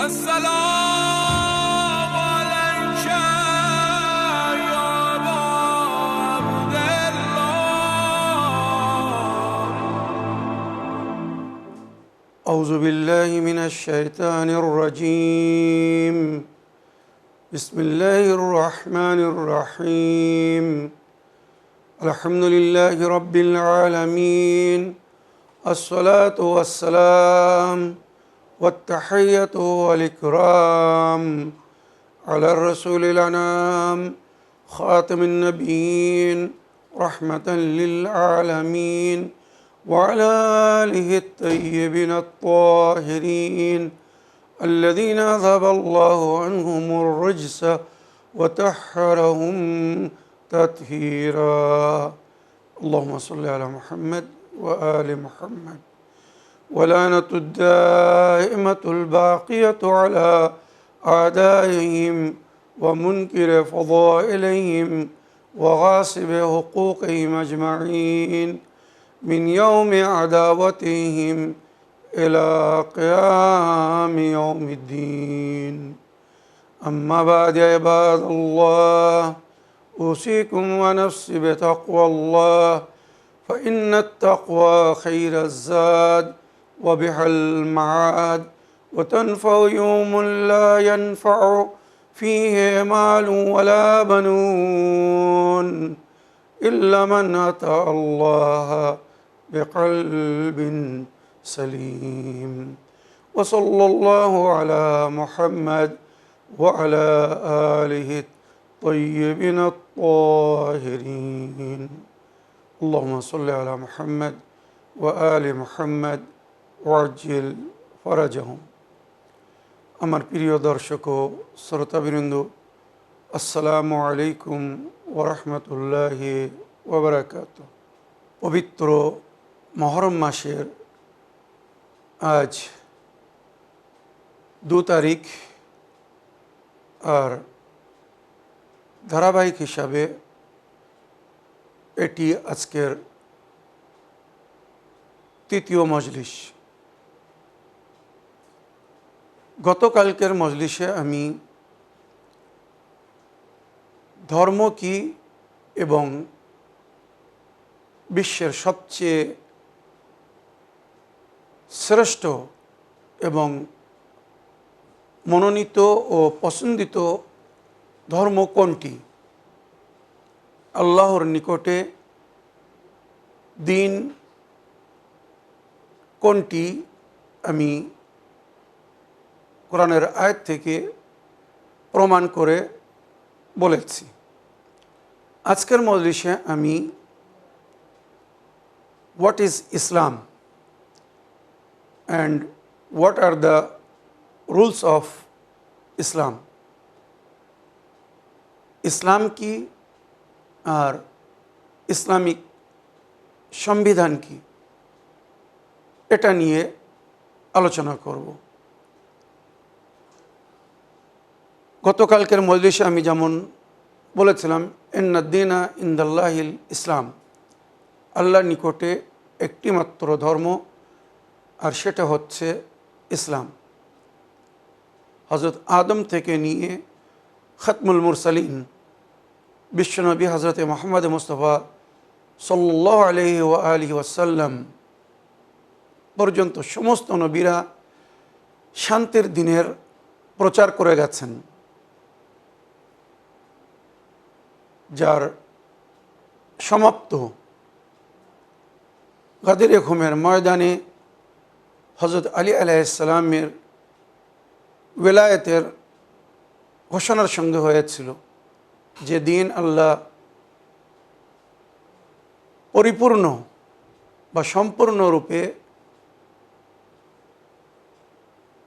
السلام عليك يا أبا عبد الله. أعوذ بالله من الشيطان الرجيم. بسم الله الرحمن الرحيم. الحمد لله رب العالمين. الصلاة والسلام والتحية والإكرام على الرسول الأنام خاتم النبيين رحمة للعالمين وعلى آله الطيبين الطاهرين الذين أذهب الله عنهم الرجس وطهرهم تطهيرا. اللهم صل على محمد وآل محمد. ولعنة الدائمة الباقية على أعدائهم ومنكر فضائلهم وغاصب حقوقهم أجمعين من يوم عداوتهم إلى قيام يوم الدين. أما بعد يا عباد الله، أوصيكم ونفسي بتقوى الله، فإن التقوى خير الزاد وبها المعاد، وتنفع يوم لا ينفع فيه مال ولا بنون إلا من أتى الله بقلب سليم. وصلى الله على محمد وعلى آله الطيبين الطاهرين. اللهم صل على محمد وآل محمد وعجل فرجهم. আমার প্রিয় দর্শক ও শ্রোতাবৃন্দ, আসসালামু আলাইকুম ওরহমতুল্লাহি ওবারাকাতুহ। পবিত্র মহরম মাসের আজ 2 তারিখ, আর ধারাবাহিক হিসাবে এটি আজকের 3য় মজলিস। গতকালকের মজলিসে আমি ধর্ম কি এবং বিশ্বের সবচেয়ে শ্রেষ্ঠ এবং মনোনীত ও পছন্দিত ধর্ম কোনটি, আল্লাহর নিকটে দিন কোনটি, আমি কোরআনের আয়াত থেকে প্রমাণ করে বলেছি। আজকের মজলিসে আমি what is Islam and what are the rules of Islam, ইসলাম কি আর ইসলামিক সংবিধান কি, এটা নিয়ে আলোচনা করব। গতকালকের মজলিসে আমি যেমন বলেছিলাম, ইন্নাদ্দীনা ইনদাল্লাহিল ইসলাম, আল্লাহর নিকটে একটি মাত্র ধর্ম, আর সেটা হচ্ছে ইসলাম। হযরত আদম থেকে নিয়ে খতমুল মুরসালিন বিশ্বনবী হযরতে মুহাম্মদ মুস্তাফা সাল্লাল্লাহু আলাইহি ওয়া আলিহি ওয়াসাল্লাম পর্যন্ত সমস্ত নবীরা শান্তির দিনের প্রচার করে গেছেন, যার সমাপ্ত গাদির খুমের ময়দানে হযরত আলী আলাইহিস সালামের ওলায়াতের ঘোষণার সঙ্গে হয়েছিল, যে দিন আল্লাহ পরিপূর্ণ বা সম্পূর্ণরূপে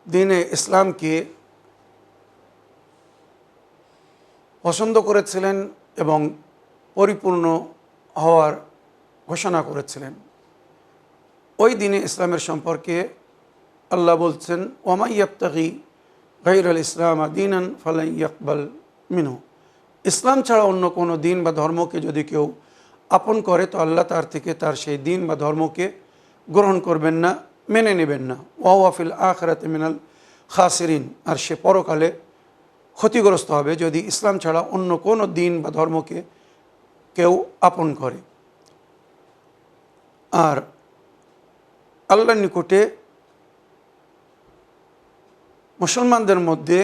দিনে ইসলামকে পছন্দ করেছিলেন এবং পরিপূর্ণ হওয়ার ঘোষণা করেছিলেন। ওই দিনে ইসলামের সম্পর্কে আল্লাহ বলছেন, ওয়া মান ইয়াবতাগি গায়রাল ইসলাম দীনান ফালান ইয়াকবাল মিনহু, ইসলাম ছাড়া অন্য কোনো দিন বা ধর্মকে যদি কেউ আপন করে তো আল্লাহ তার থেকে তার সেই দিন বা ধর্মকে গ্রহণ করবেন না, মেনে নেবেন না। ওয়া হুয়া ফিল আখিরাতি মিনাল খাসিরিন, আর সে পরকালে ক্ষতিগ্রস্ত হবে যদি ইসলাম ছাড়া অন্য কোনো দিন বা ধর্মকে কেউ আপন করে। আর আল্লাহর নিকটে মুসলমানদের মধ্যে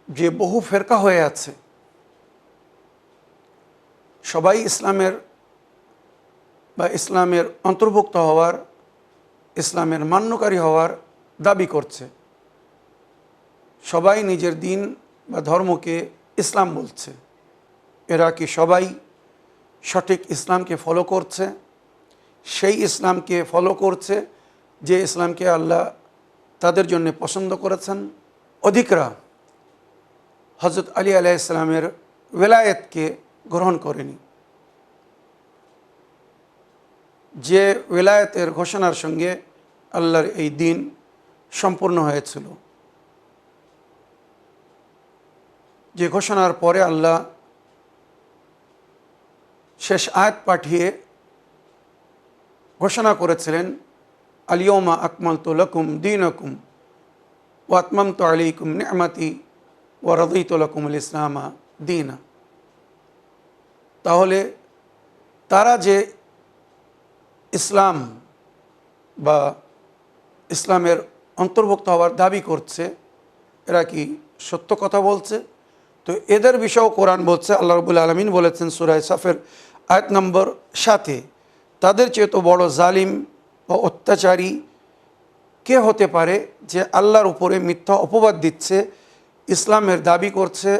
যে বহু ফেরকা হয়ে আছে, সবাই ইসলামের বা ইসলামের অন্তর্ভুক্ত হওয়ার, ইসলামের মান্যকারী হওয়ার দাবি করছে। সবাই নিজের দিন বা ধর্মকে ইসলাম বলছে। এরা কি সবাই সঠিক ইসলামকে ফলো করছে? সেই ইসলামকে ফলো করছে যে ইসলামকে আল্লাহ তাদের জন্য পছন্দ করেছেন? অধিকরা হজরত আলী আলাইহিস সালামের ওয়েলায়েতকে গ্রহণ করেনি, যে ওয়েলায়েতের ঘোষণার সঙ্গে আল্লাহর এই দিন সম্পূর্ণ হয়েছিল, যে ঘোষণার পরে আল্লাহ শেষ আয়াত পাঠিয়ে ঘোষণা করেছিলেন, আল-ইয়াওমা আকমালতু লাকুম দীনাকুম ওয়া আতমামতু আলাইকুম নি'মাতি ওয়া রাদিতু লাকুমুল ইসলামা দীনা। তাহলে তারা যে ইসলাম বা ইসলামের অন্তর্ভুক্ত হওয়ার দাবি করছে, এরা কি সত্য কথা বলছে? তো এদের বিষয়েও কোরআন বলছে, আল্লাহ রাব্বুল আলামিন বলেছেন সূরা সাফের আয়াত নম্বর 7, তাদের চেয়ে তো বড় জালিম ও অত্যাচারী কে হতে পারে যে আল্লাহর উপরে মিথ্যা অপবাদ দিচ্ছে, ইসলামের দাবি করছে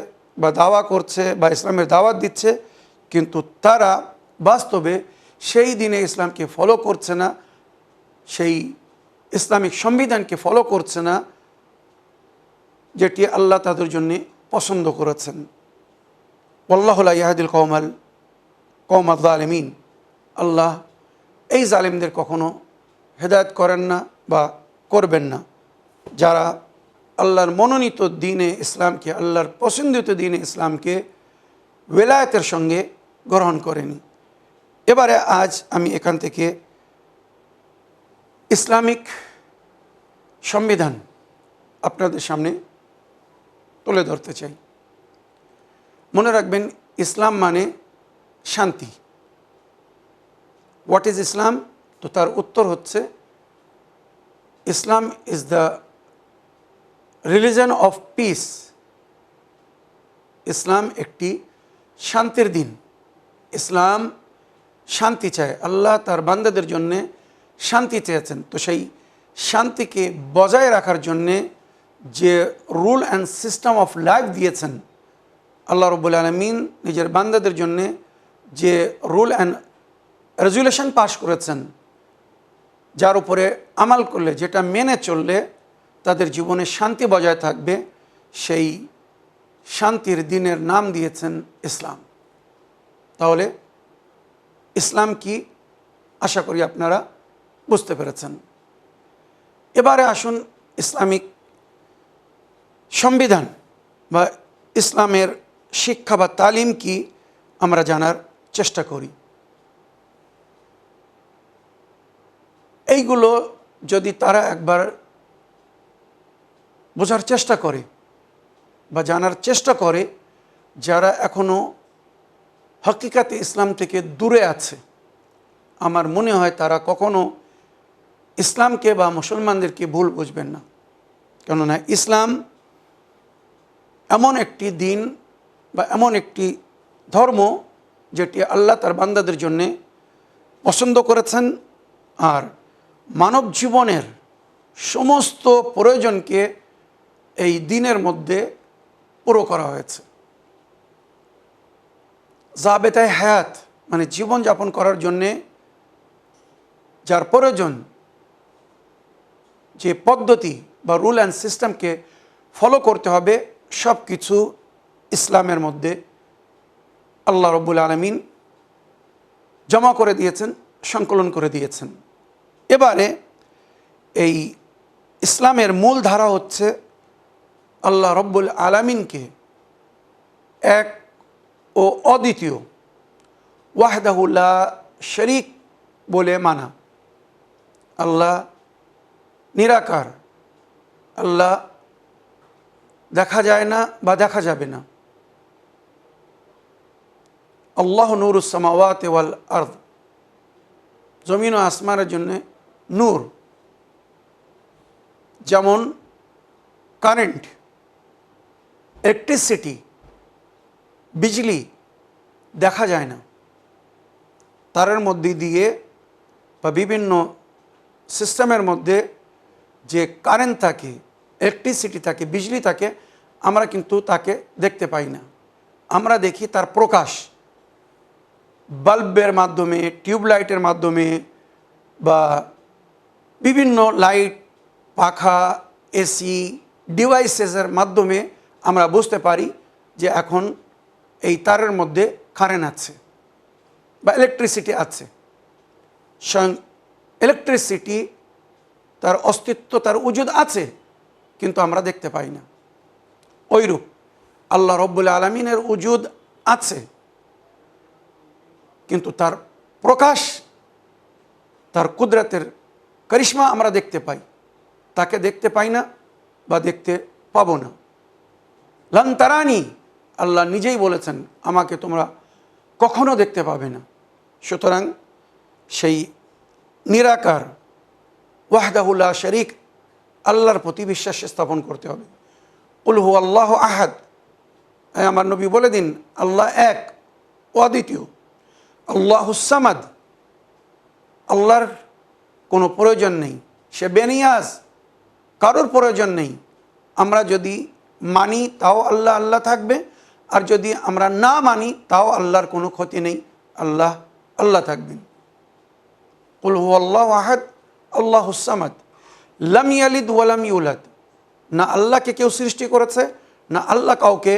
বা দাওয়া করছে বা ইসলামের দাওয়াত দিচ্ছে, কিন্তু তারা বাস্তবে সেই দিনে ইসলামকে ফলো করছে না, সেই ইসলামিক সংবিধানকে ফলো করছে না যেটি আল্লাহ তাদের জন্য পছন্দ করেছেন। ওয়াল্লাহু লা ইয়াহদিল কওমাল যালিমিন। আল্লাহ এই জালিমদের কখনো হেদায়েত করেন না বা করবেন না, যারা আল্লাহর মনোনীত দ্বীনে ইসলামকে, আল্লাহর পছন্দিত দ্বীনে ইসলামকে ওয়েলায়েতের সঙ্গে গ্রহণ করেনি। এবারে আজ আমি এখান থেকে ইসলামিক সংবিধান আপনাদের সামনে তুলে ধরতে চাই। মনে রাখবেন, ইসলাম মানে শান্তি। What is Islam? তো তার উত্তর হচ্ছে, Islam is the religion of peace. ইসলাম একটি শান্তির দিন। ইসলাম শান্তি চায়, আল্লাহ তার বান্দাদের জন্যে শান্তি চেয়েছেন। তো সেই শান্তিকে বজায় রাখার জন্যে যে rule and system of life দিয়েছেন আল্লাহ রাব্বুল আলামিন নিজের বান্দাদের জন্যে, যে রুল অ্যান্ড রেজুলেশন পাশ করেছেন, যার উপরে আমাল করলে, যেটা মেনে চললে তাদের জীবনে শান্তি বজায় থাকবে, সেই শান্তির দিনের নাম দিয়েছেন ইসলাম। তাহলে ইসলাম কি, আশা করি আপনারা বুঝতে পেরেছেন। এবারে আসুন ইসলামিক সংবিধান বা ইসলামের শিক্ষা বা তালিম কি আমরা জানার চেষ্টা করি। এইগুলো যদি তারা একবার বোঝার চেষ্টা করে বা জানার চেষ্টা করে, যারা এখনও হকিকাতে ইসলাম থেকে দূরে আছে, আমার মনে হয় তারা কখনো ইসলামকে বা মুসলমানদেরকে ভুল বুঝবেন না। কেননা ইসলাম এমন একটি দিন বা এমন একটি ধর্ম যেটি আল্লাহ তার বান্দাদের জন্যে পছন্দ করেছেন, আর মানব জীবনের সমস্ত প্রয়োজনকে এই দিনের মধ্যে পুরো করা হয়েছে। জাবেতায়ে হায়াত মানে জীবনযাপন করার জন্যে যার প্রয়োজন, যে পদ্ধতি বা রুল অ্যান্ড সিস্টেমকে ফলো করতে হবে, সব কিছু ইসলামের মধ্যে আল্লাহ রাব্বুল আলামিন জমা করে দিয়েছেন, সংকলন করে দিয়েছেন। এবারে এই ইসলামের মূল ধারা হচ্ছে আল্লাহ রাব্বুল আলামিনকে এক ও অদ্বিতীয়, ওয়াহদাহু লা শরীক বলে মানা। আল্লাহ নিরাকার, আল্লাহ দেখা যায় না বা দেখা যাবে না। আল্লাহ নূরুস সামাওয়াতি ওয়াল আরদ, জমিন ও আসমানের জন্য নূর। যেমন কারেন্ট, ইলেকট্রিসিটি, বিজলি দেখা যায় না, তারের মধ্যে দিয়ে বা বিভিন্ন সিস্টেমের মধ্যে যে কারেন্ট থাকে, ইলেকট্রিসিটি থাকে, বিজলি থাকে, আমরা কিন্তু তাকে দেখতে পাই না। আমরা দেখি তার প্রকাশ বাল্বের মাধ্যমে, টিউবলাইটের মাধ্যমে, বা বিভিন্ন লাইট, পাখা, এসি ডিভাইসেসের মাধ্যমে আমরা বুঝতে পারি যে এখন এই তারের মধ্যে কারেন্ট আছে বা ইলেকট্রিসিটি আছে। ইলেকট্রিসিটি তার অস্তিত্ব, তার উজুদ আছে, কিন্তু আমরা দেখতে পাই না। ওইরূপ আল্লাহ রব্বুল আলামিনের উজুদ আছে, কিন্তু তার প্রকাশ, তার কুদরতের করিশ্মা আমরা দেখতে পাই, তাকে দেখতে পাই না বা দেখতে পাবো না। লান তারানি, আল্লাহ নিজেই বলেছেন আমাকে তোমরা কখনো দেখতে পাবে না। সুতরাং সেই নিরাকার ওয়াহদাহু লা শরীক আল্লাহর প্রতি বিশ্বাস স্থাপন করতে হবে। কুল হু আল্লাহু আহাদ, আমার নবী বলে দিন আল্লাহ এক, অদ্বিতীয়। আল্লাহুস সামাদ, আল্লাহর কোনো প্রয়োজন নেই, সে বেনিয়াজ, কারোর প্রয়োজন নেই। আমরা যদি মানি তাও আল্লাহ আল্লাহ থাকবে, আর যদি আমরা না মানি তাও আল্লাহর কোনো ক্ষতি নেই, আল্লাহ আল্লাহ থাকবেন। কুল হু আল্লাহু আহাদ আল্লাহুস সামাদ লাম ইয়ালিদ ওয়া লাম ইউলাদ, না আল্লাহকে কেউ সৃষ্টি করেছে, না আল্লাহ কাউকে,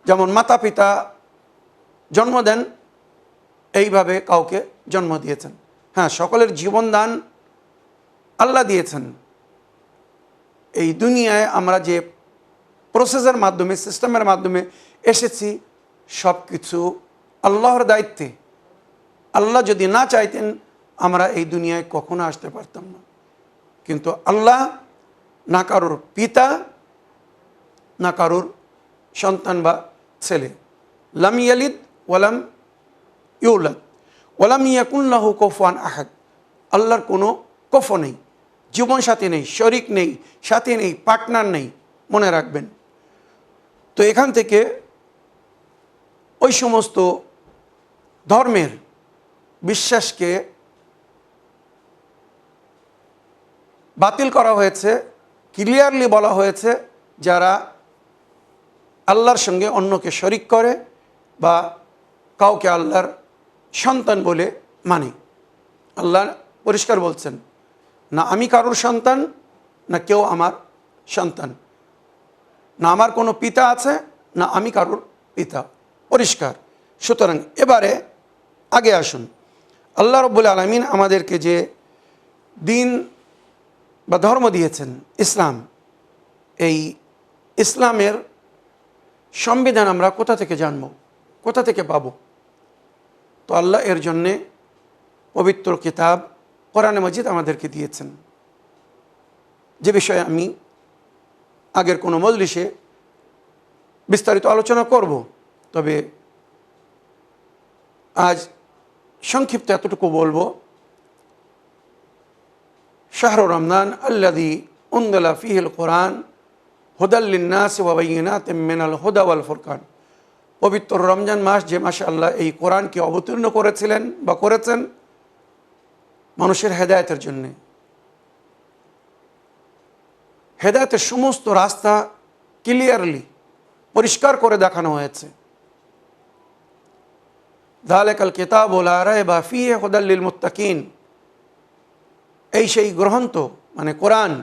যেমন মাতা পিতা জন্ম দেন এইভাবে কাউকে জন্ম দিয়েছেন। হ্যাঁ, সকলের জীবন দান আল্লাহ দিয়েছেন। এই দুনিয়ায় আমরা যে প্রসেসের মাধ্যমে, সিস্টেমের মাধ্যমে এসেছি, সব কিছু আল্লাহর দায়িত্বে। আল্লাহ যদি না চাইতেন আমরা এই দুনিয়ায় কখনো আসতে পারতাম না। কিন্তু আল্লাহ না কারোর পিতা, না কারোর সন্তান বা ছেলে। লাম ইয়ালিদ ওয়ালাম ইউলাদ ওয়ালাম ইয়াকুন লাহু কুফুয়ান আহাদ, আল্লাহর কোনো কফ নেই, জীবন সাথী নেই, শরিক নেই, সাথী নেই, পার্টনার নেই, মনে রাখবেন। তো এখান থেকে ওই সমস্ত ধর্মের বিশ্বাসকে বাতিল করা হয়েছে। ক্লিয়ারলি বলা হয়েছে যারা আল্লাহর সঙ্গে অন্যকে শরিক করে বা কাউকে আল্লাহর সন্তান বলে মানে, আল্লাহ পরিষ্কার বলছেন না আমি কারোর সন্তান, না কেউ আমার সন্তান, না আমার কোনো পিতা আছে, না আমি কারোর পিতা, পরিষ্কার। সুতরাং এবারে আগে আসুন, আল্লাহ রব্বুল আলামিন আমাদেরকে যে দিন বা ধর্ম দিয়েছেন ইসলাম, এই ইসলামের সংবিধান আমরা কোথা থেকে জানব, কোথা থেকে পাব? তো আল্লাহ এর জন্যে পবিত্র কিতাব কোরআনে মাজিদ আমাদেরকে দিয়েছেন, যে বিষয়ে আমি আগের কোনো মজলিসে বিস্তারিত আলোচনা করব। তবে আজ সংক্ষিপ্ত এতটুকু বলবো, শাহরু রমজান আল্লাযী উনজিলা ফীহিল কুরআন হুদাল লিন্নাসি ওয়া বাইয়িনাতিম মিনাল হুদা ওয়াল ফুরকান, পবিত্র রমজান মাস, যে মাসে আল্লাহ এই কোরআনকে অবতীর্ণ করেছিলেন বা করেছেন মানুষের হেদায়েতের জন্যে। হেদায়েতের সমস্ত রাস্তা ক্লিয়ারলি পরিষ্কার করে দেখানো হয়েছে। যালিকাল কিতাবু লা রাইবা ফীহি হুদাল লিল মুত্তাকিন, এই সেই গ্রন্থ মানে কোরআন,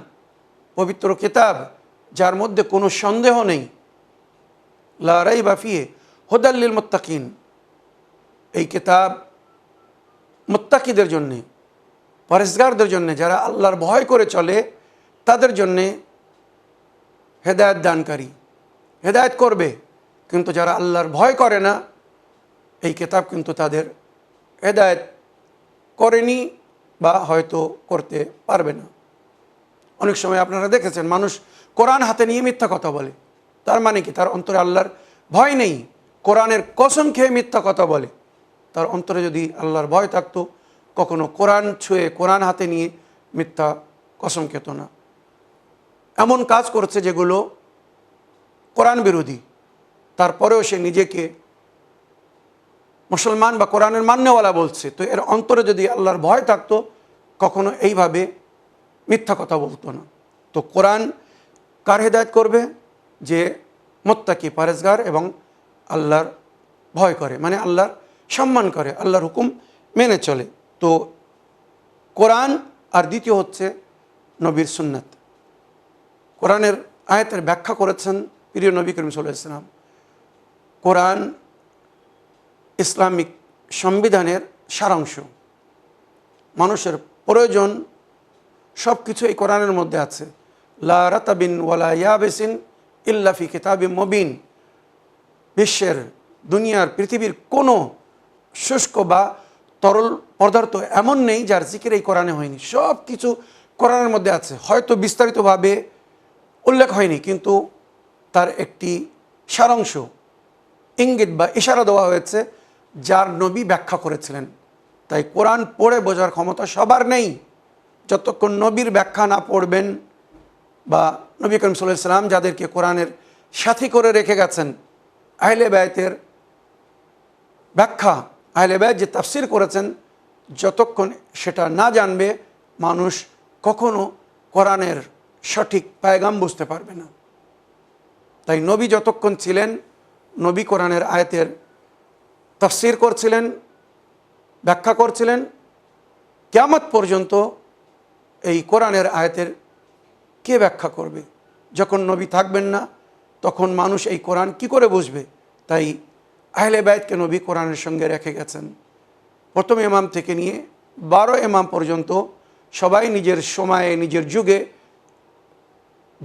পবিত্র কিতাব, যার মধ্যে কোনো সন্দেহ নেই। লা রাইবা ফীহি হুদাল লিল মুত্তাকিন, এই কিতাব মুত্তাকিদের জন্যে, পরেজগারদের জন্যে, যারা আল্লাহর ভয় করে চলে তাদের জন্যে হেদায়েত দানকারী, হেদায়েত করবে। কিন্তু যারা আল্লাহর ভয় করে না, এই কিতাব কিন্তু তাদের হেদায়েত করেনি বা হয়তো করতে পারবে না। অনেক সময় আপনারা দেখেছেন মানুষ কোরআন হাতে নিয়ে মিথ্যা কথা বলে, তার মানে কি তার অন্তরে আল্লাহর ভয় নেই, কোরআনের কসম খেয়ে মিথ্যা কথা বলে। তার অন্তরে যদি আল্লাহর ভয় থাকতো কখনো কোরআন ছুঁয়ে কোরআন হাতে নিয়ে মিথ্যা কসম খেত না। এমন কাজ করছে যেগুলো কোরআন বিরোধী, তারপরেও সে নিজেকে মুসলমান বা কোরআনের মান্যওয়ালা বলছে। তো এর অন্তরে যদি আল্লাহর ভয় থাকতো কখনো এইভাবে মিথ্যা কথা বলতো না। তো কোরআন কার হেদায়েত করবে? যে মুত্তাকি, পরহেজগার এবং আল্লাহর ভয় করে, মানে আল্লাহর সম্মান করে, আল্লাহর হুকুম মেনে চলে। তো কোরআন, আর দ্বিতীয় হচ্ছে নবীর সুন্নাত। কোরআনের আয়াতের ব্যাখ্যা করেছেন প্রিয় নবী করিম সাল্লাল্লাহু আলাইহি ওয়াসাল্লাম। কোরআন ইসলামিক সংবিধানের সারাংশ, মানুষের প্রয়োজন সব কিছু এই কোরআনের মধ্যে আছে। লা রাতাবিন ওয়ালা ইয়াবিসিন ইল্লা ফি কিতাবিম মুবিন। বিশ্বের, দুনিয়ার, পৃথিবীর কোনো শুষ্ক বা তরল পদার্থ এমন নেই যার জিকির এই কোরআনে হয়নি। সব কিছু কোরআনের মধ্যে আছে, হয়তো বিস্তারিতভাবে উল্লেখ হয়নি, কিন্তু তার একটি সারাংশ, ইঙ্গিত বা ইশারা দেওয়া হয়েছে যার নবী ব্যাখ্যা করেছিলেন। তাই কোরআন পড়ে বোঝার ক্ষমতা সবার নেই। যতক্ষণ নবীর ব্যাখ্যা না পড়বেন, বা নবী করিম সাল্লাল্লাহু আলাইহি ওয়াসাল্লাম যাদেরকে কোরআনের সাথী করে রেখে গেছেন, আহলে বায়তের ব্যাখ্যা, আহলে বায়ত যে তাফসির করেছেন, যতক্ষণ সেটা না জানবে মানুষ কখনো কোরআনের সঠিক পায়গাম বুঝতে পারবে না। তাই নবী যতক্ষণ ছিলেন, নবী কোরআনের আয়াতের তাফসির করছিলেন, ব্যাখ্যা করছিলেন। কিয়ামত পর্যন্ত এই কোরআনের আয়াতের কে ব্যাখ্যা করবে? যখন নবী থাকবেন না তখন মানুষ এই কোরআন কি করে বুঝবে? তাই আহলে বায়তকে নবী কোরআনের সঙ্গে রেখে গেছেন। প্রথম ইমাম থেকে নিয়ে 12 ইমাম পর্যন্ত সবাই নিজের সময়ে, নিজের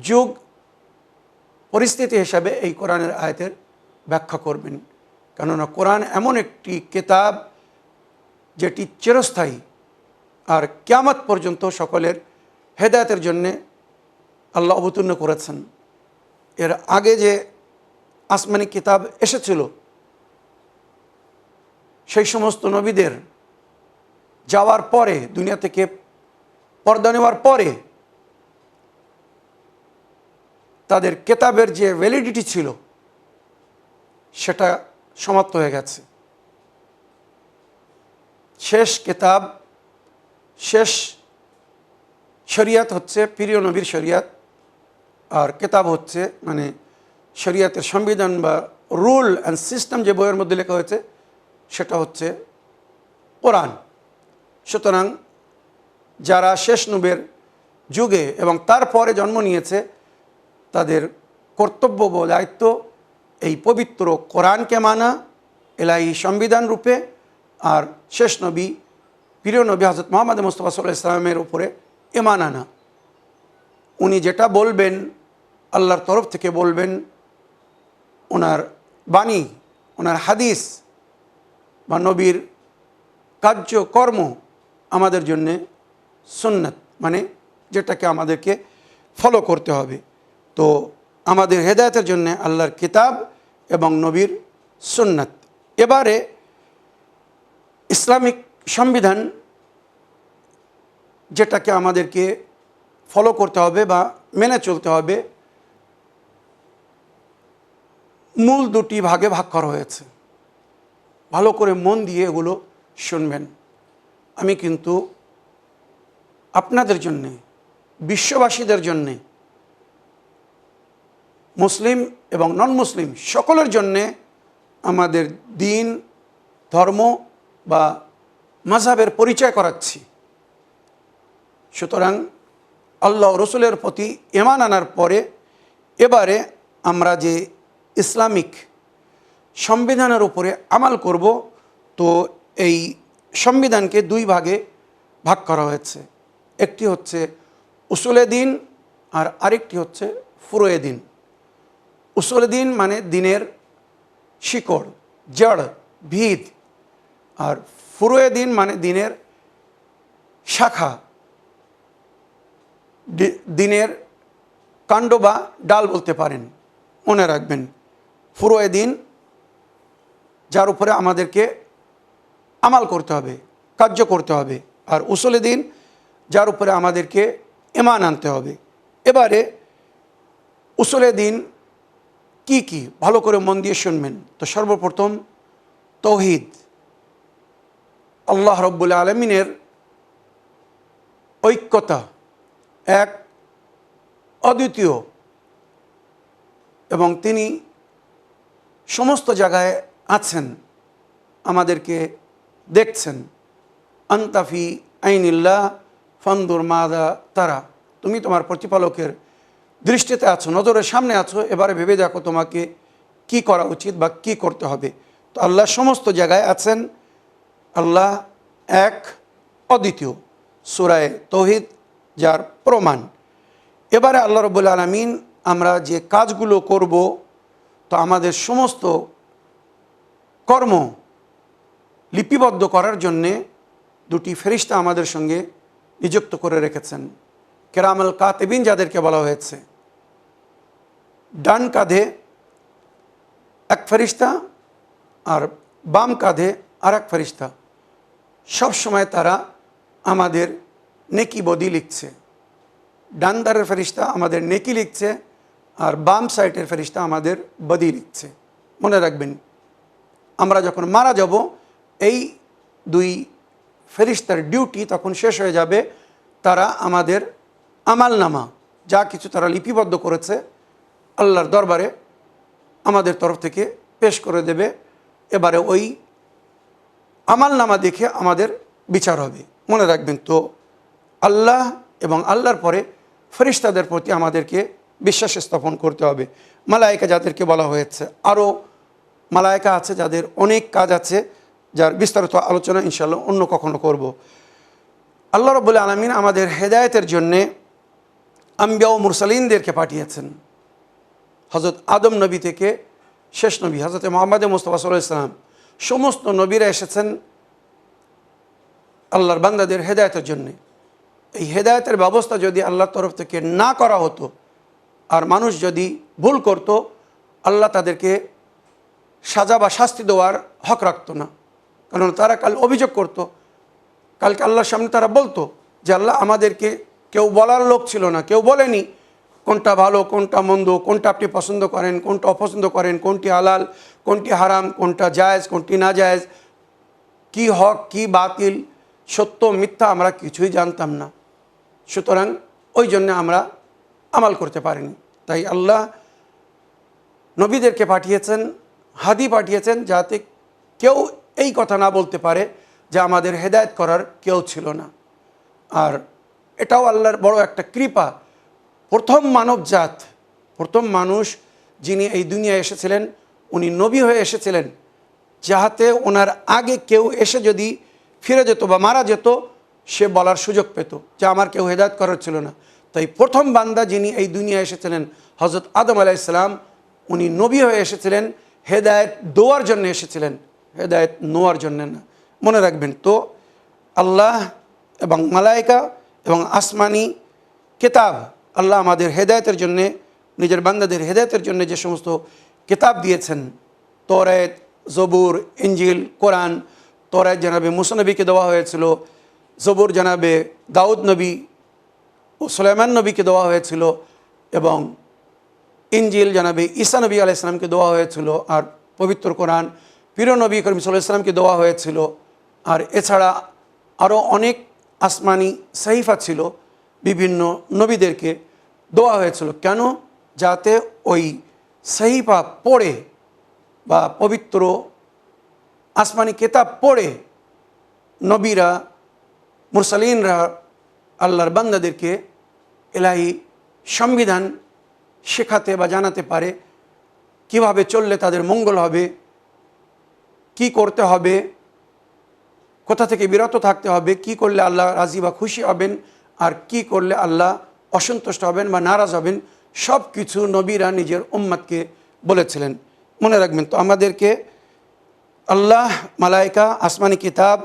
যুগ পরিস্থিতি হিসাবে এই কোরআনের আয়াতের ব্যাখ্যা করবেন। কেননা কোরআন এমন একটি কিতাব যেটি চিরস্থায়ী, আর কিয়ামত পর্যন্ত সকলের হেদায়েতের জন্যে আল্লাহ অবতীর্ণ করেছেন। এর আগে যে আসমানি কিতাব এসেছিল, সেই সমস্ত নবীদের যাওয়ার পরে, দুনিয়া থেকে পর্দা নেওয়ার পরে তাদের কিতাবের যে ভ্যালিডিটি ছিল সেটা সমাপ্ত হয়ে গেছে। শেষ কিতাব, শেষ শরিয়াত হচ্ছে প্রিয় নবীর শরিয়াত, আর কিতাব হচ্ছে মানে শরিয়াতের সংবিধান বা রুল অ্যান্ড সিস্টেম যে বইয়ের মধ্যে লেখা হয়েছে সেটা হচ্ছে কোরআন। সুতরাং যারা শেষ নবীর যুগে এবং তারপরে জন্ম নিয়েছে তাদের কর্তব্য বা দায়িত্ব এই পবিত্র কোরআনকে মানা ইলাহি সংবিধান রূপে, আর শেষ নবী প্রিয় নবী হযরত মুহাম্মদ মুস্তাফা সাল্লাল্লাহু আলাইহি ওয়াসাল্লামের উপরে ঈমান আনা। উনি যেটা বলবেন আল্লাহর তরফ থেকে বলবেন, ওনার বাণী, ওনার হাদিস বা নবীর কার্যকর্ম আমাদের জন্যে সুন্নাত, মানে যেটাকে আমাদেরকে ফলো করতে হবে। তো আমাদের হেদায়েতের জন্য আল্লাহর কিতাব এবং নবীর সুন্নাত। এবারে ইসলামিক সংবিধান যেটাকে আমাদেরকে ফলো করতে হবে বা মেনে চলতে হবে, মূল দুটি ভাগে ভাগ করা হয়েছে। ভালো করে মন দিয়ে এগুলো শুনবেন। আমি কিন্তু আপনাদের জন্যে, বিশ্ববাসীদের জন্যে, মুসলিম এবং নন মুসলিম সকলের জন্যে আমাদের দিন, ধর্ম বা মাযহাবের পরিচয় করাচ্ছি। সুতরাং আল্লাহ রসুলের প্রতি ঈমান আনার পরে এবারে আমরা যে ইসলামিক সংবিধানের উপরে আমাল করব, তো এই সংবিধানকে দুই ভাগে ভাগ করা হয়েছে। একটি হচ্ছে উসুলে দিন আর আরেকটি হচ্ছে ফুরুয়ে দিন। উসুলে দিন মানে দিনের শিকড়, জড়, ভিত, আর ফুরুয়ে দিন মানে দিনের শাখা, দিনের কাণ্ড বা ডাল বলতে পারেন। মনে রাখবেন, ফুরুয়ে দ্বীন যার উপরে আমাদেরকে আমাল করতে হবে, কার্য করতে হবে, আর উসুলে দ্বীন যার উপরে আমাদেরকে ঈমান আনতে হবে। এবারে উসুলে দ্বীন কি কি ভালো করে মন দিয়ে শুনবেন। তো সর্বপ্রথম তৌহিদ, আল্লাহ রব্বুল আলমিনের ঐক্যতা, এক, অদ্বিতীয়, এবং তিনি সমস্ত জায়গায় আছেন, আমাদেরকে দেখছেন। আন্তাফি আইনিল্লাহ ফান্দুর মাদা তারা, তুমি তোমার প্রতিপালকের দৃষ্টিতে আছো, নজরের সামনে আছো, এবারে ভেবে দেখো তোমাকে কি করা উচিত বা কি করতে হবে। তো আল্লাহ সমস্ত জায়গায় আছেন, আল্লাহ এক, অদ্বিতীয়, সূরা তৌহিদ যার প্রমাণ। এবারে আল্লাহ রাব্বুল আলামিন আমরা যে কাজগুলো করব, তো আমাদের সমস্ত কর্ম লিপিবদ্ধ করার জন্যে দুটি ফেরেশতা আমাদের সঙ্গে নিযুক্ত করে রেখেছেন, কিরামাল কাতিবিন যাদেরকে বলা হয়েছে। ডান কাঁধে এক ফেরেশতা আর বাম কাঁধে আর এক ফেরেশতা, সবসময় তারা আমাদের নেকি বদি লিখছে। ডান ধারের ফেরেশতা আমাদের নেকি লিখছে, আর বাম সাইডের ফেরেশতা আমাদের বদি লিখছে। মনে রাখবেন, আমরা যখন মারা যাব, এই দুই ফেরেশতার ডিউটি তখন শেষ হয়ে যাবে। তারা আমাদের আমালনামা যা কিছু তারা লিপিবদ্ধ করেছে আল্লাহর দরবারে আমাদের তরফ থেকে পেশ করে দেবে। এবারে ওই আমালনামা দেখে আমাদের বিচার হবে। মনে রাখবেন, তো আল্লাহ এবং আল্লাহর পরে ফেরেশতাদের প্রতি আমাদেরকে বিশ্বাস স্থাপন করতে হবে। মালায়েকা যাদেরকে বলা হয়েছে, আরও মালায়েকা আছে যাদের অনেক কাজ আছে, যার বিস্তারিত আলোচনা ইনশাআল্লাহ অন্য কখনো করব। আল্লাহ রাব্বুল আলামিন আমাদের হেদায়েতের জন্যে আম্বিয়া ও মুরসালিনদেরকে পাঠিয়েছেন। হযরত আদম নবী থেকে শেষ নবী হযরত মুহাম্মদ মুস্তাফা সাল্লাল্লাহু আলাইহি ওয়াসাল্লাম, সমস্ত নবীরা এসেছেন আল্লাহর বান্দাদের হেদায়েতের জন্যে। এই হেদায়েতের ব্যবস্থা যদি আল্লাহর তরফ থেকে না করা হতো, আর মানুষ যদি ভুল করত, আল্লাহ তাদেরকে সাজা বা শাস্তি দেওয়ার হক রাখতো না। কারণ তারা কাল অভিযোগ করত, কালকে আল্লাহর সামনে তারা বলতো যে আল্লাহ, আমাদেরকে কেউ বলার লোক ছিল না, কেউ বলেনি কোনটা ভালো কোনটা মন্দ, কোনটা আপনি পছন্দ করেন কোনটা অপছন্দ করেন, কোনটি হালাল কোনটি হারাম, কোনটা জায়েজ কোনটি না জায়েজ, কি হক কি বাতিল, সত্য মিথ্যা আমরা কিছুই জানতাম না। সুতরাং ওই জন্য আমরা আমাল করতে পারিনি। তাই আল্লাহ নবীদেরকে পাঠিয়েছেন, হাদি পাঠিয়েছেন, যাতে কেউ এই কথা না বলতে পারে যে আমাদের হেদায়েত করার কেউ ছিল না। আর এটাও আল্লাহর বড় একটা কৃপা, প্রথম মানবজাত, প্রথম মানুষ যিনি এই দুনিয়ায় এসেছিলেন, উনি নবী হয়ে এসেছিলেন, যাহাতে ওনার আগে কেউ এসে যদি ফিরে যেত বা মারা যেত, সে বলার সুযোগ পেত যে আমার কেউ হেদায়েত করার ছিল না। তাই প্রথম বান্দা যিনি এই দুনিয়ায় এসেছিলেন হযরত আদম আলাইহিস সালাম, উনি নবী হয়ে এসেছিলেন, হেদায়েত দেওয়ার জন্য এসেছিলেন, হেদায়েত নেওয়ার জন্য না। মনে রাখবেন, তো আল্লাহ এবং মালায়েকা এবং আসমানি কিতাব, আল্লাহ আমাদের হেদায়েতের জন্যে, নিজের বান্দাদের হেদায়েতের জন্য যে সমস্ত কিতাব দিয়েছেন, তৌরাত, জবুর, ইনজিল, কোরআন। তৌরাত জনাবে মুসা নবীকে দেওয়া হয়েছিল, জবুর জনাবে দাউদ নবী ও সুলাইমান নবীকে দেওয়া হয়েছিল, এবং ইনজিল জনাবে ঈসা নবী আলাইহিস সালামকে দেওয়া হয়েছিল, আর পবিত্র কোরআন প্রিয় নবী করিম সাল্লাল্লাহু আলাইহি ওয়াসাল্লামকে দেওয়া হয়েছিল। আর এছাড়া আরও অনেক আসমানি সাহিফা ছিল, বিভিন্ন নবীদেরকে দেওয়া হয়েছিল। কেন? যাতে ওই সাহিফা পড়ে বা পবিত্র আসমানি কিতাব পড়ে নবীরা, মুরসালিনরা আল্লাহর বান্দাদেরকে ইলাহি সংবিধান শেখাতে বা জানাতে পারে, কিভাবে চললে তাদের মঙ্গল হবে, কি করতে হবে, কোথা থেকে বিরত থাকতে হবে, কি করলে আল্লাহ রাজি বা খুশি হবেন, আর কি করলে আল্লাহ অসন্তুষ্ট হবেন বা নারাজ হবেন, সব কিছু নবীরা নিজের উম্মতকে বলেছিলেন। মনে রাখবেন, তো আমাদেরকে আল্লাহ, মালায়েকা, আসমানি কিতাব,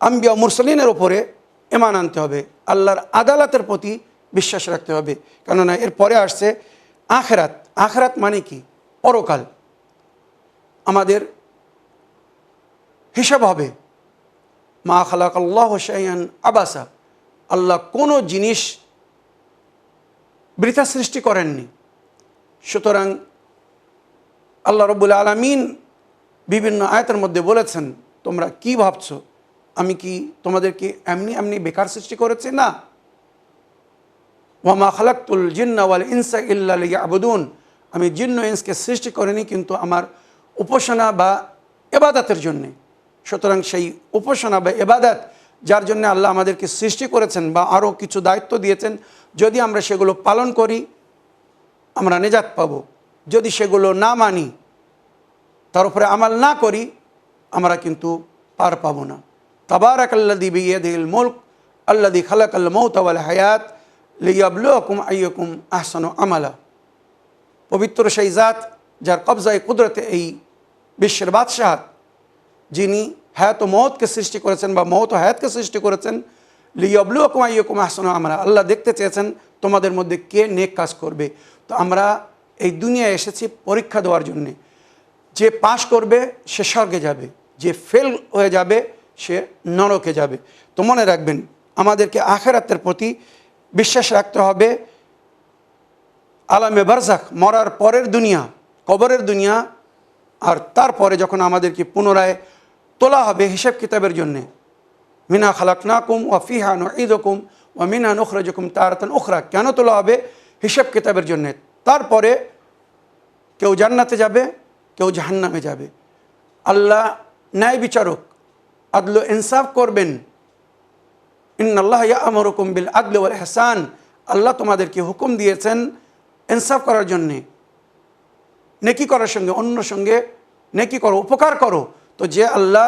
আম্বিয়া মুরসালিনের ওপরে ঈমান আনতে হবে, আল্লাহর আদালতের প্রতি বিশ্বাস রাখতে হবে। কেননা এরপরে আসছে আখিরাত। আখিরাত মানে কি? পরকাল, আমাদের হিসাব হবে। মা খালাকাল্লাহু শাইআন আবাসা, আল্লাহ কোনো জিনিস বৃথা সৃষ্টি করেননি। সুতরাং আল্লাহ রাব্বুল আলামিন বিভিন্ন আয়াতের মধ্যে বলেছেন, তোমরা কি ভাবছো, আমি কি তোমাদেরকে এমনি এমনি বেকার সৃষ্টি করেছি? না। ওয়া মা খালাকতুল জিন্না ওয়াল ইনসা ইল্লা লিয়াবুদুন, আমি জিন্ন ইনসকে সৃষ্টি করিনি কিন্তু আমার উপাসনা বা ইবাদতের জন্যে। সুতরাং সেই উপাসনা বা ইবাদত যার জন্য আল্লাহ আমাদেরকে সৃষ্টি করেছেন বা আরও কিছু দায়িত্ব দিয়েছেন, যদি আমরা সেগুলো পালন করি আমরা নেজাত পাব। যদি সেগুলো না মানি, তার উপরে আমাল না করি, আমরা কিন্তু পার পাবো না। তাবারাকাল্লাযী বিয়াদিহিল মুলক আল্লাযী খালাকাল মাউতা ওয়াল হায়াত লিয়াবলুয়াকুম আইয়ুকুম আহসানু আমালা। পবিত্র সেই জাত যার কবজায় কুদরতে এই বিশ্বের বাদশাহ, যিনি হায়াত ও মওতকে সৃষ্টি করেছেন বা মওত ও হায়াতকে সৃষ্টি করেছেন। লিয়াবলুয়াকুম আইয়ুকুম আহসানু আমালা, আল্লাহ দেখতে চেয়েছেন তোমাদের মধ্যে কে নেক কাজ করবে। তো আমরা এই দুনিয়ায় এসেছি পরীক্ষা দেওয়ার জন্যে। যে পাশ করবে সে স্বর্গে যাবে, যে ফেল হয়ে যাবে সে নরকে যাবে। তো মনে রাখবেন, আমাদেরকে আখিরাতের প্রতি বিশ্বাস রাখতে হবে। আলামে বারজাখ, মরার পরের দুনিয়া, কবরের দুনিয়া, আর তারপরে যখন আমাদেরকে পুনরায় তোলা হবে হিসাব কিতাবের জন্যে। মিনা খালাকনাকুম ওয়া ফিহা নুঈদুকুম ওয়া মিনহা নুখরিজুকুম তারাতান উখরা, কেন তোলা হবে? হিসাব কিতাবের জন্যে। তারপরে কেউ জান্নাতে যাবে, কেউ জাহান্নামে যাবে। আল্লাহ ন্যায় বিচারক, আদল ইনসাফ করবেন। ইন্নাল্লাহ ইয়া'মুরুকুম বিল আদলি ওয়াল ইহসান, আল্লাহ তোমাদেরকে হুকুম দিয়েছেন ইনসাফ করার জন্যে, নেকি করার সঙ্গে অন্য সঙ্গে নেকি করো, উপকার করো। তো যে আল্লাহ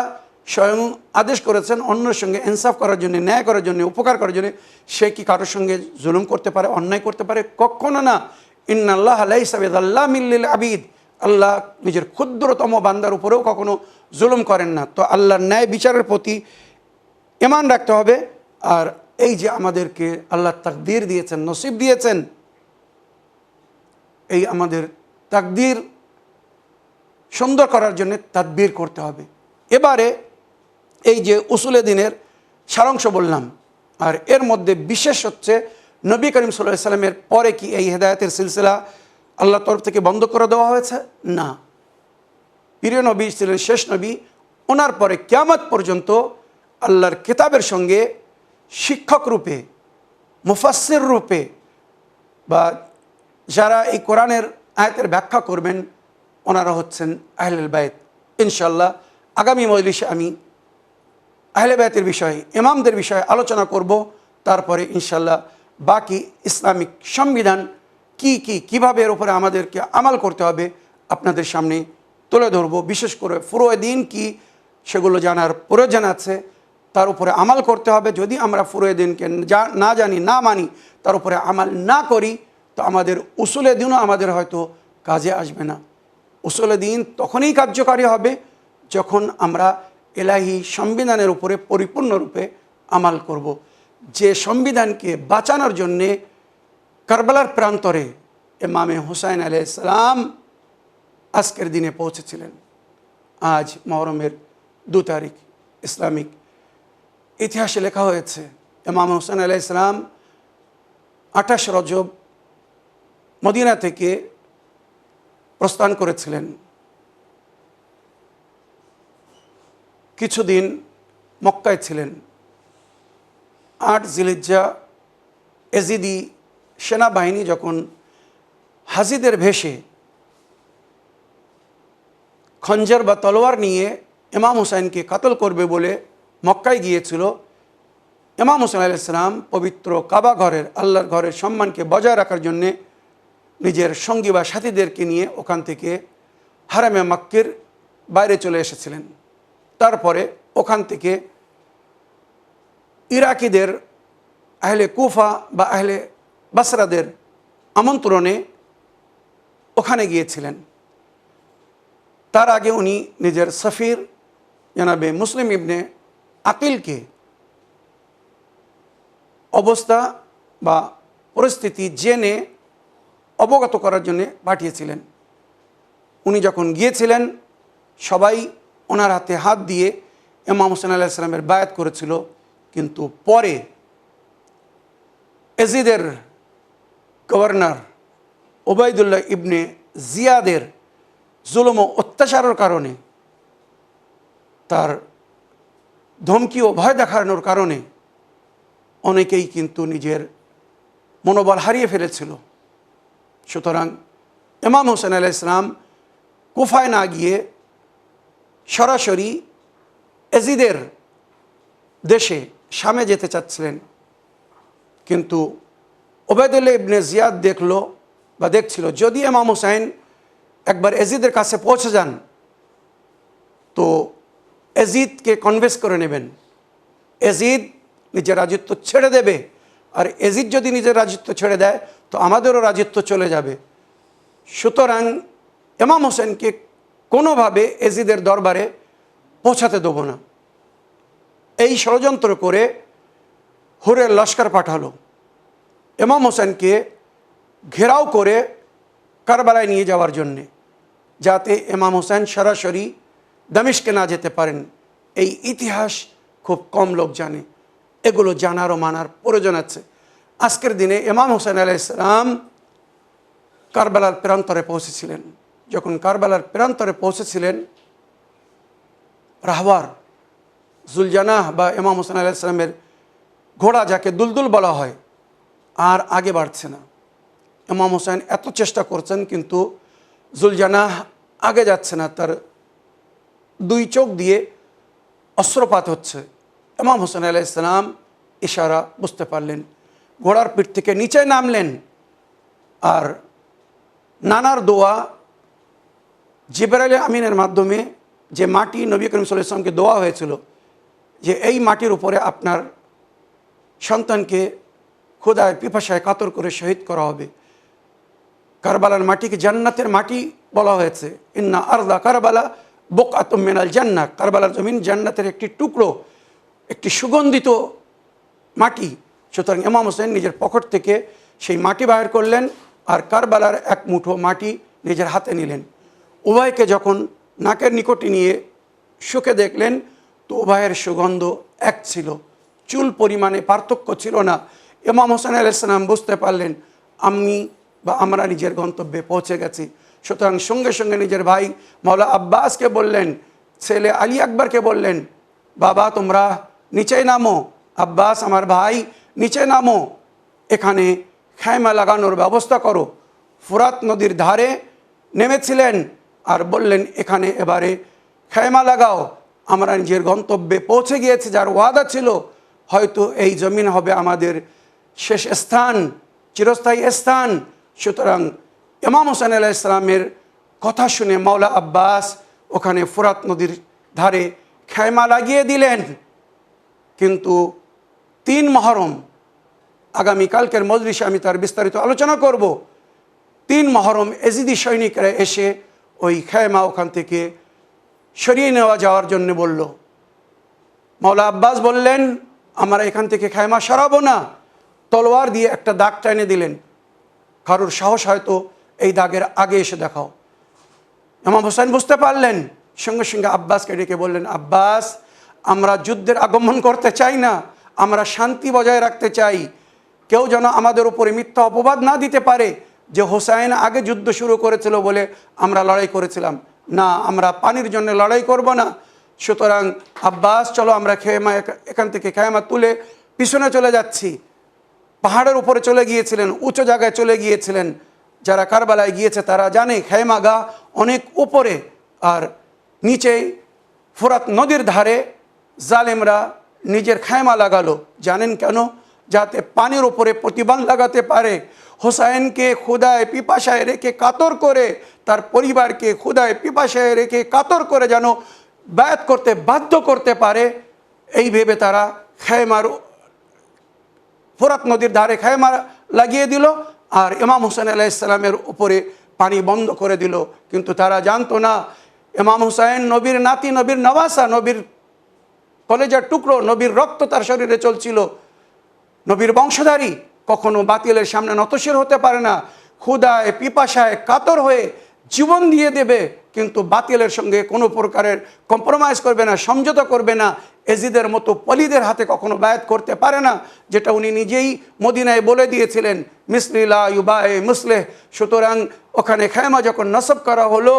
স্বয়ং আদেশ করেছেন অন্যের সঙ্গে ইনসাফ করার জন্য, ন্যায় করার জন্য, উপকার করার জন্য, সে কি কারোর সঙ্গে জুলুম করতে পারে, অন্যায় করতে পারে? কখনো না। ইন্নাল্লাহা লাইসা বিযাল্লামিল লিল আবিদ, আল্লাহ নিজের ক্ষুদ্রতম বান্দার উপরেও কখনো জুলুম করেন না। তো আল্লাহর ন্যায় বিচারের প্রতি ঈমান রাখতে হবে। আর এই যে আমাদেরকে আল্লাহ তাকদীর দিয়েছেন, নসিব দিয়েছেন, এই আমাদের তাকদীর সুন্দর করার জন্য তাদবীর করতে হবে। এবারে এই যে উসুলে দিনের সারাংশ বললাম, আর এর মধ্যে বিশেষ হচ্ছে নবী করিম সাল্লাল্লাহু আলাইহি সাল্লামের পরে কি এই হেদায়েতের সিলসিলা আল্লাহর তরফ থেকে বন্ধ করে দেওয়া হয়েছে? না। প্রিয় নবী ছিলেন শেষ নবী, ওনার পরে কিয়ামত পর্যন্ত আল্লাহর কিতাবের সঙ্গে শিক্ষক রূপে, মুফাসসির রূপে, বা যারা এই কোরআনের আয়াতের ব্যাখ্যা করবেন, ওনারা হচ্ছেন আহলুল বাইত। ইনশাআল্লাহ আগামী মজলিসে আমি আহলে বাইতের বিষয়ে, ইমামদের বিষয়ে আলোচনা করব। তারপরে ইনশাআল্লাহ বাকি ইসলামিক সংবিধান কীভাবে এর উপরে আমাদেরকে আমাল করতে হবে আপনাদের সামনে তুলে ধরব। বিশেষ করে ফুরুয়ে দ্বীন কি, সেগুলো জানার প্রয়োজন আছে। তার উপরে আমাল করতে হবে। যদি আমরা ফুরুয়ে দ্বীনকে না জানি, না মানি, তার উপরে আমাল না করি, তো আমাদের উসুলে দ্বীনও আমাদের হয়তো কাজে আসবে না। উসুলে দ্বীন তখনই কার্যকারী হবে যখন আমরা ইলাহি সংবিধানের উপরে পরিপূর্ণরূপে আমাল করব। যে সংবিধানকে বাঁচানোর জন্যে কারবালার প্রান্তরে ইমামে হুসাইন আলাইহিস সালাম আজকের দিনে পৌঁছেছিলেন। আজ মুহররমের 2 তারিখ। ইসলামিক ইতিহাসে লেখা হয়েছে ইমাম হুসাইন আলাইহিস সালাম 28 রজব মদিনা থেকে প্রস্থান করেছিলেন। কিছুদিন মক্কায় ছিলেন। 8 জিলহিজ্জা এজিদি সেনাবাহিনী যখন হাজিদের ভেষে খঞ্জর বা তলোয়ার নিয়ে ইমাম হুসাইনকে কাতল করবে বলে মক্কায় গিয়েছিল, ইমাম হুসাইন আলাইহিস সালাম পবিত্র কাবা ঘরের, আল্লাহর ঘরের সম্মানকে বজায় রাখার জন্যে নিজের সঙ্গী বা সাথীদেরকে নিয়ে ওখান থেকে হারামে মক্কার বাইরে চলে এসেছিলেন। তারপরে ওখান থেকে ইরাকিদের, আহলে কুফা বা আহলে বাসরাদের আমন্ত্রণে ওখানে গিয়েছিলেন। তার আগে উনি নিজের সফির জনাবে মুসলিম ইবনে আকিলকে অবস্থা বা পরিস্থিতি জেনে অবগত করার জন্য পাঠিয়েছিলেন। উনি যখন গিয়েছিলেন সবাই ওনার হাতে হাত দিয়ে ইমাম হোসেন আলাইহিস সালামের বায়াত করেছিল, কিন্তু পরে এজিদের গভর্নর ওবায়দুল্লাহ ইবনে জিয়াদের জুলুম ও অত্যাচারের কারণে, তার ধমকি ও ভয় দেখানোর কারণে অনেকেই কিন্তু নিজের মনোবল হারিয়ে ফেলেছিল। সুতরাং ইমাম হোসেন আলাইহিস সালাম কুফায় না গিয়ে সরাসরি এজিদের দেশে শামে যেতে চাচ্ছিলেন, কিন্তু ওবায়দুল্লাহ ইবনে জিয়াদ দেখছিল যদি ইমাম হোসেন একবার এজিদের কাছে পৌঁছে যান তো এজিদকে কনভিন্স করে নেবেন, এজিদ নিজের রাজত্ব ছেড়ে দেবে, আর এজিদ যদি নিজের রাজত্ব ছেড়ে দেয় তো আমাদেরও রাজত্ব চলে যাবে। সুতরাং ইমাম হোসেনকে কোনোভাবে এজিদের দরবারে পৌঁছাতে দেব না। এই ষড়যন্ত্র করে হুরের লস্কর পাঠালো, ইমাম হোসেনকে ঘেরাও করে কারবালায় নিয়ে যাওয়ার জন্যে, যাতে ইমাম হোসেন সরাসরি দামেস্কে না যেতে পারেন। এই ইতিহাস খুব কম লোক জানে, এগুলো জানার ও মানার প্রয়োজন আছে। আজকের দিনে ইমাম হোসেন আলাইহিস সালাম কারবালার প্রান্তরে পৌঁছেছিলেন। যখন কারবালার প্রান্তরে পৌঁছেছিলেন, রাহওয়ার জুলজানাহ বা ইমাম হোসেন আলাইহিস সালামের ঘোড়া, যাকে দুলদুল বলা হয়, আর আগে বাড়ছে না। ইমাম হোসেন এত চেষ্টা করছেন কিন্তু জুলজানাহ আগে যাচ্ছে না, তার দুই চোখ দিয়ে অস্ত্রপাত হচ্ছে। ইমাম হোসেন আলাইহিস সালাম ইশারা বুঝতে পারলেন, ঘোড়ার পিঠ থেকে নিচে নামলেন, আর নানার দোয়া জিবরাইল আমিনের মাধ্যমে যে মাটি নবী করিম সাল্লাল্লাহু আলাইহি ওয়াসাল্লামকে দোয়া হয়েছিল যে এই মাটির উপরে আপনার সন্তানকে ক্ষুধায় পিপাসায় কাতর করে শহীদ করা হবে। কারবালার মাটিকে জান্নাতের মাটি বলা হয়েছে, ইন্না আরদা কারবালা বুকআতুম মিনাল জান্নাহ, কারবালার জমিন জান্নাতের একটি টুকরো, একটি সুগন্ধিত মাটি। সুতরাং ইমাম হোসেন নিজের পকেট থেকে সেই মাটি বাইর করলেন আর কারবালার এক মুঠো মাটি নিজের হাতে নিলেন। উভয়কে যখন নাকের নিকটে নিয়ে শুকে দেখলেন তো উভয়ের সুগন্ধ এক ছিল, চুল পরিমাণে পার্থক্য ছিল না। ইমাম হোসেন আলাইহিস সালাম বুঝতে পারলেন আমরা নিজের গন্তব্যে পৌঁছে গেছি। সুতরাং সঙ্গে সঙ্গে নিজের ভাই মাওলা আব্বাসকে বললেন, ছেলে আলী আকবরকে বললেন, বাবা তোমরা নিচে নামো, আব্বাস আমার ভাই নিচে নামো, এখানে খায়মা লাগানোর ব্যবস্থা করো। ফুরাত নদীর ধারে নেমেছিলেন আর বললেন, এখানে এবারে খায়মা লাগাও, আমরা নিজের গন্তব্যে পৌঁছে গিয়েছি, যার ওয়াদা ছিল হয়তো এই জমিন হবে আমাদের শেষ স্থান, চিরস্থায়ী স্থান। সুতরাং ইমাম হোসেন আলাইহিস সালামের কথা শুনে মাওলা আব্বাস ওখানে ফুরাত নদীর ধারে খায়মা লাগিয়ে দিলেন। কিন্তু 3 মুহররম, আগামীকালকের মজলিসে আমি তার বিস্তারিত আলোচনা করব। 3 মুহররম এজিদি সৈনিকরা এসে ওই খায়মা ওখান থেকে সরিয়ে নেওয়া যাওয়ার জন্য বলল। মাওলা আব্বাস বললেন, আমরা এখান থেকে খায়মা সরাবো না, তলোয়ার দিয়ে একটা দাগ টেনে দিলেন, কারোর সাহস হয়তো এই দাগের আগে এসে দেখাও। ইমাম হোসেন বুঝতে পারলেন, সঙ্গে সঙ্গে আব্বাসকে ডেকে বললেন, আব্বাস আমরা যুদ্ধের আগমন করতে চাই না, আমরা শান্তি বজায় রাখতে চাই। কেউ যেন আমাদের উপরে মিথ্যা অপবাদ না দিতে পারে যে হোসাইন আগে যুদ্ধ শুরু করেছিল বলে আমরা লড়াই করেছিলাম। না, আমরা পানির জন্য লড়াই করব না। সুতরাং আব্বাস চলো আমরা এখান থেকে খায়মা তুলে পিছনে চলে যাচ্ছি। পাহাড়ের উপরে চলে গিয়েছিলেন, উঁচু জায়গায় চলে গিয়েছিলেন। যারা কারবালায় গিয়েছে তারা জানে খায়মা গা অনেক উপরে, আর নিচেই ফুরাত নদীর ধারে জালেমরা নিজের খায়মা লাগালো। জানেন কেন? যাতে পানির উপরে প্রতিবন্ধ লাগাতে পারে, হোসাইনকে ক্ষুধায় পিপাসায় রেখে কাতর করে, তার পরিবারকে ক্ষুধায় পিপাসায় রেখে কাতর করে যেন বায়াত করতে বাধ্য করতে পারে। এই ভেবে তারা খায়মার ফুরাত নদীর ধারে খায়মা লাগিয়ে দিল আর ইমাম হোসেন আলাইহিস সালামের উপরে পানি বন্ধ করে দিল। কিন্তু তারা জানতো না ইমাম হোসেন নবীর নাতি, নবীর নওয়াসা, নবীর কলেজার টুকরো, নবীর রক্ত তার শরীরে চলছিল। নবীর বংশধারী কখনো বাতিলের সামনে নতশির হতে পারে না, ক্ষুধায় পিপাসায় কাতর হয়ে জীবন দিয়ে দেবে, কিন্তু বাতিলের সঙ্গে কোনো প্রকারের কম্প্রোমাইজ করবে না, সমঝোতা করবে না। এজিদের মতো পলিদের হাতে কখনো বায়াত করতে পারে না, যেটা উনি নিজেই মদিনায় বলে দিয়েছিলেন, মিসলিলা ইউবায়ে মুসলেহ। সুতরাং ওখানে খেমা যখন নসব করা হলো,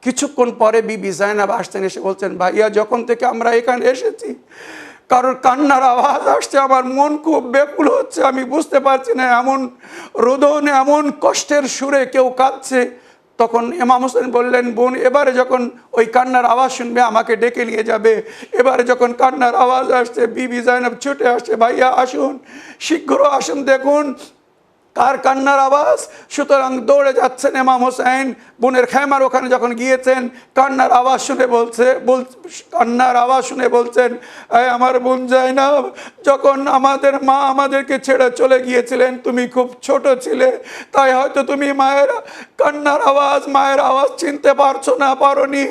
কিছুক্ষণ পরে বিবি জায়নাব আসতেন, এসে বলছেন, ভাইয়া যখন থেকে আমরা এখানে এসেছি কারোর কান্নার আওয়াজ আসছে, আমার মন খুব ব্যাকুল হচ্ছে, আমি বুঝতে পারছি না এমন রোদন এমন কষ্টের সুরে কেউ কাঁদছে। তখন ইমাম হোসেন বললেন, বোন এবারে যখন ওই কান্নার আওয়াজ শুনবে আমাকে ডেকে নিয়ে যাবে। এবারে যখন কান্নার আওয়াজ আসছে, বিবি জায়নাব ছুটে আসছে, ভাইয়া আসুন, শীঘ্র আসুন, দেখুন কার কান্নার আওয়াজ। সুতরাং দৌড়ে যাচ্ছেন ইমাম হোসেন, বোনের খেমার ওখানে যখন গিয়েছেন, কান্নার আওয়াজ শুনে বলছেন, আমার বোন জায়নাব, যখন আমাদের মা আমাদেরকে ছেড়ে চলে গিয়েছিলেন তুমি খুব ছোট ছিলে, তাই হয়তো তুমি মায়ের কান্নার আওয়াজ, মায়ের আওয়াজ চিনতে পারোনি।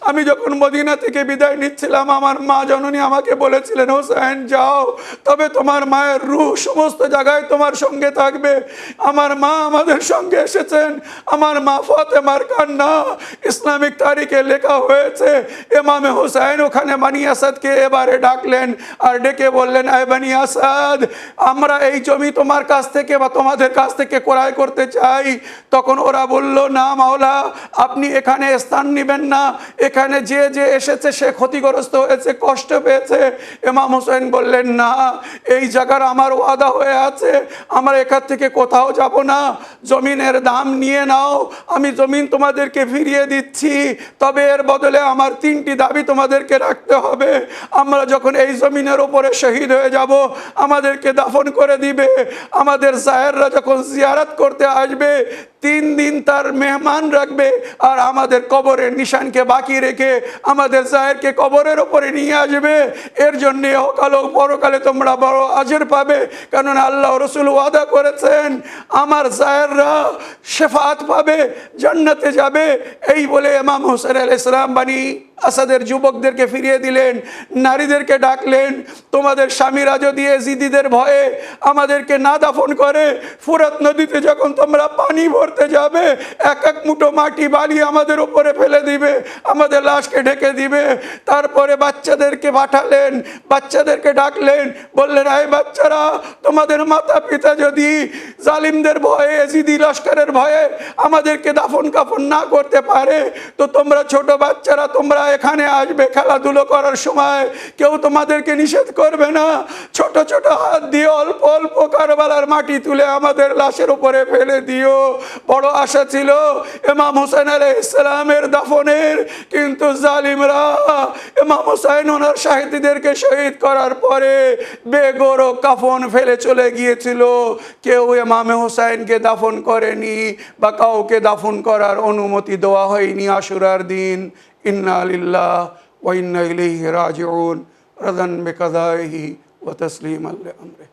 আমি যখন মদিনা থেকে বিদায় নিচ্ছিলাম, আমার মা জননী আমাকে বলেছিলেন, হোসেন যাও, তবে তোমার মায়ের রূহ সমস্ত জায়গায় তোমার সঙ্গে থাকবে। আমার মা আমাদের সঙ্গে এসেছেন। আমার মা ফাতেমার কান্না ইসলামিক তারিখে লেখা হয়েছে। ইমামে হুসাইন ওখানে বানি আসাদকে এবারে ডাকলেন আর ডেকে বললেন, আয় বানি আসাদ, আমরা এই জমি তোমার কাছ থেকে বা তোমাদের কাছ থেকে ক্রয় করতে চাই। তখন ওরা বলল, না মাওলা, আপনি এখানে স্থান নেবেন না, এখানে যে যে এসেছে সে ক্ষতিগ্রস্ত হয়েছে, কষ্ট পেয়েছে। ইমাম হুসাইন বললেন, না, এই জায়গার আমার ওয়াদা হয়ে আছে, আমরা এখান থেকে কোথাও যাব না, জমিনের দাম নিয়ে নাও, আমি জমিন তোমাদেরকে ফিরিয়ে দিচ্ছি, তবে এর বদলে আমার 3টি দাবি তোমাদেরকে রাখতে হবে। আমরা যখন এই জমিনের উপরে শহীদ হয়ে যাব, আমাদেরকে দাফন করে দিবে। আমাদের জায়েররা যখন জিয়ারত করতে আসবে, 3 দিন তার মেহমান রাখবে, আর আমাদের কবরের নিশানকে বাকি রেখে আমাদের জায়েরকে কবরের উপরে নিয়ে আসবে। এর জন্য অকাল ও পরকালে তোমরা বড় আজর পাবে, কেননা আল্লাহ রসুল ওয়াদা করেছেন আমার জায়েররা শেফাত পাবে, জান্নাতে যাবে। এই বলে ইমাম হোসেন আলাইহিস সালাম বানি আসাদের যুবকদেরকে ফিরিয়ে দিলেন, নারীদেরকে ডাকলেন, তোমাদের স্বামীরা যদি এজিদিদের ভয়ে আমাদেরকে না দাফন করে, ফুরাত নদীতে যখন তোমরা পানি ভরতে যাবে, এক এক মুঠো মাটি বালি আমাদের উপরে ফেলে দিবে, আমাদের লাশকে ঢেকে দিবে। তারপরে বাচ্চাদেরকে পাঠালেন, বাচ্চাদেরকে ডাকলেন, বললেন, এই বাচ্চারা, তোমাদের মাতা পিতা যদি জালিমদের ভয়ে, এজিদি লস্করের ভয়ে আমাদেরকে দাফন কাফন না করতে পারে, তো তোমরা ছোট বাচ্চারা তোমরা এখানে আসবে, খেলাধুলো করার সময় কেউ তোমাদেরকে নিষেধ করবে না। ছোট ছোট হাত দিয়ে অল্প অল্প কারবালার মাটি তুলে আমাদের লাশের উপরে ফেলে দিও। বড় আশা ছিল ইমাম হোসেন আলাইহিস সালামের দাফনের, কিন্তু জালিমরা ইমাম হোসেন ওনার শাহিদদেরকে শহীদ করার পরে বেগরো কাফন ফেলে চলে গিয়েছিল। কেউ ইমামে হোসেনকে দাফন করেনি বা কাউকে দাফন করার অনুমতি দেওয়া হয়নি আশুরার দিন। ইন্না লিল্লাহ ওয়া ইন্না ইলাইহি রাজিউন, রাদান বিকাদাইহি ওয়া তাসলিমান লিআমরিহি।